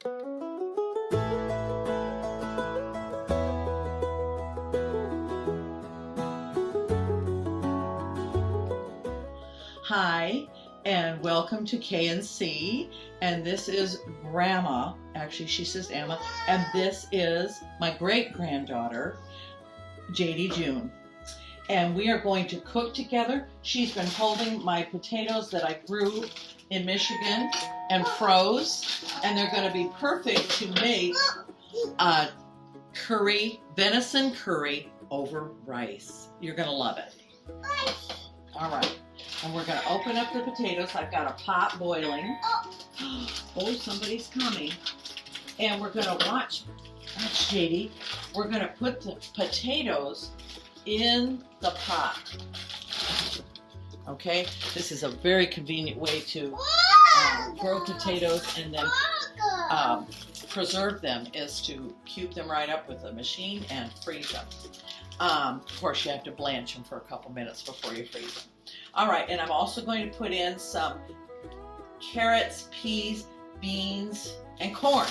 Hi, and welcome to KNC, and this is Grandma, actually she says Emma, and this is my great-granddaughter, JD June. And we are going to cook together. She's been holding my potatoes that I grew in Michigan and froze, and they're going to be perfect to make curry, venison curry over rice. You're going to love it. All right. And we're going to open up the potatoes. I've got a pot boiling. Oh, somebody's coming. And we're going to watch JD. We're going to put the potatoes in the pot. Okay? This is a very convenient way to grow potatoes and then preserve them, is to cube them right up with a machine and freeze them. Of course, you have to blanch them for a couple minutes before you freeze them. All right, and I'm also going to put in some carrots, peas, beans, and corn.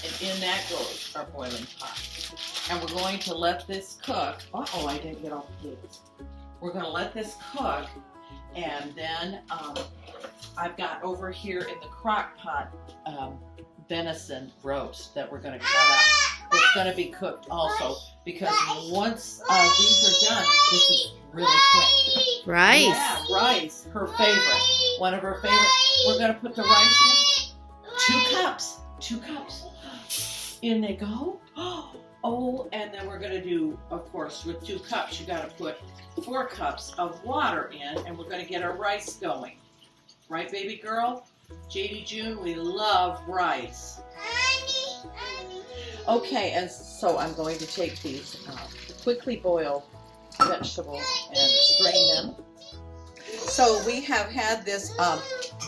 And in that goes our boiling pot. And we're going to let this cook. Uh-oh, I didn't get all the peas. We're going to let this cook, and then I've got over here in the crock pot venison roast that we're going to cut up. It's going to be cooked also, because once these are done, this is really quick. Rice. Yeah, rice, her favorite. One of her favorites. We're going to put the rice in. 2 cups. In they go. Oh, and then we're going to do, of course, with 2 cups, you got to put 4 cups of water in, and we're going to get our rice going. Right, baby girl? JD June, we love rice. Okay, and so I'm going to take these quickly boiled vegetables and strain them. So we have had this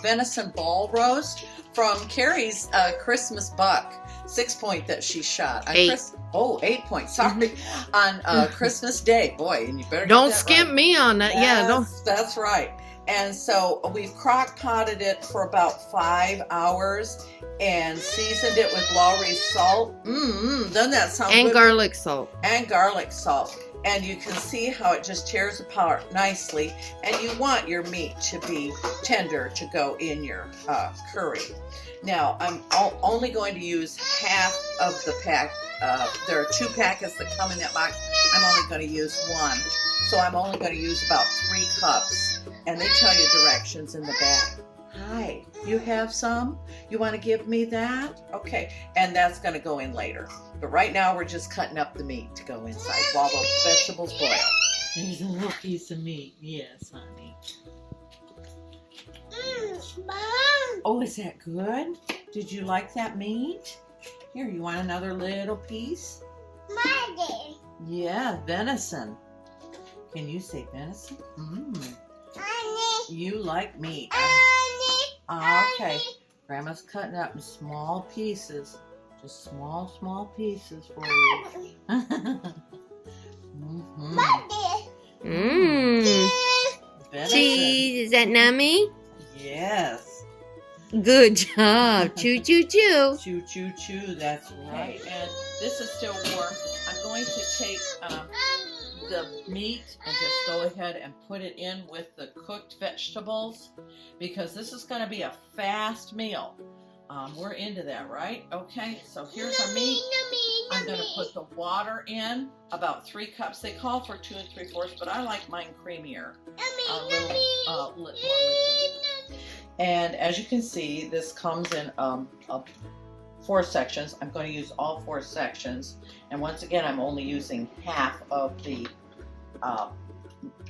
venison ball roast from Carrie's Christmas buck 6-point that she shot. 8. 8 points, sorry. On Christmas Day. Boy, and you better get Don't that skimp right. me on that. Yeah, don't. That's right. And so we've crock potted it for about 5 hours and seasoned it with Lowry's salt. Doesn't that sound good? And garlic salt. And garlic salt. And you can see how it just tears apart nicely. And you want your meat to be tender to go in your curry. Now, I'm only going to use half of the pack. There are 2 packets that come in that box. I'm only going to use 1. So I'm only going to use about 3 cups. And they tell you directions in the back. Hi, you have some? You want to give me that? Okay, and that's going to go in later. But right now we're just cutting up the meat to go inside while the vegetables boil. There's a little piece of meat. Yes, honey. Mom. Oh, is that good? Did you like that meat? Here, you want another little piece? Mommy. Yeah, venison. Can you say venison? You like meat. Okay. Grandma's cutting up in small pieces. Just small pieces for you. Cheese. Is that nummy? Yes. Good job. Choo, choo, choo. Choo, choo, choo. That's right. And this is still warm. I'm going to take the meat and just go ahead and put it in with the cooked vegetables, because this is going to be a fast meal. We're into that, right? Okay, so here's our meat. I'm going to put the water in, about 3 cups. They call for 2 3/4, but I like mine creamier. And as you can see, this comes in 4 sections. I'm going to use all 4 sections. And once again, I'm only using half of the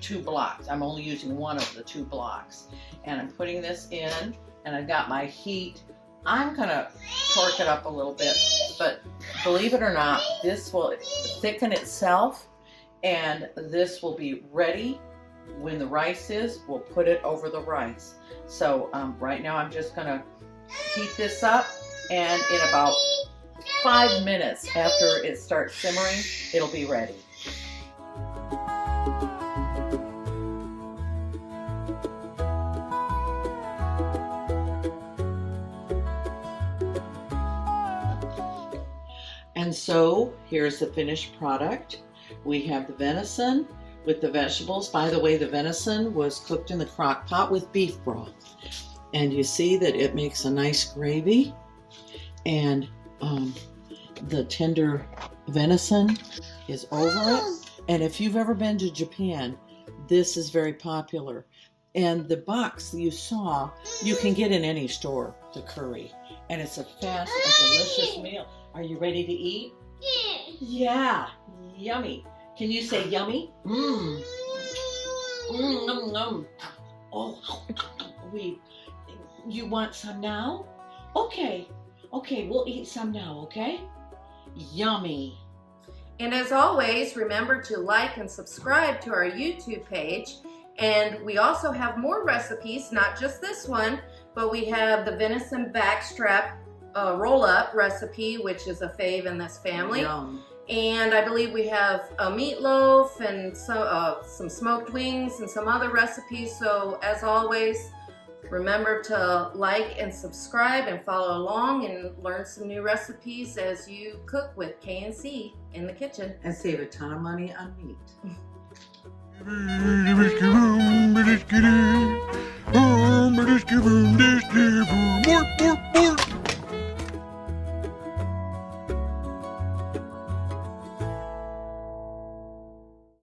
2 blocks. I'm only using 1 of the 2 blocks. And I'm putting this in, and I've got my heat. I'm going to torque it up a little bit, but believe it or not, this will thicken itself, and this will be ready when the rice is. We'll put it over the rice. So right now I'm just going to heat this up, and in about 5 minutes after it starts simmering, it'll be ready. And so here's the finished product. We have the venison with the vegetables. By the way, the venison was cooked in the crock pot with beef broth. And you see that it makes a nice gravy. And the tender venison is over it. And if you've ever been to Japan, this is very popular. And the box you saw, you can get in any store, the curry. And it's a fast and delicious meal. Are you ready to eat? Yeah, yummy. Can you say yummy? Mmm. Num num. Oh, you want some now? Okay, we'll eat some now, okay? Yummy. And as always, remember to like and subscribe to our YouTube page. And we also have more recipes, not just this one, but we have the venison backstrap roll-up recipe, which is a fave in this family. Yum. And I believe we have a meatloaf and some smoked wings and some other recipes. So as always, remember to like and subscribe and follow along and learn some new recipes as you cook with K&C in the kitchen. And save a ton of money on meat. More.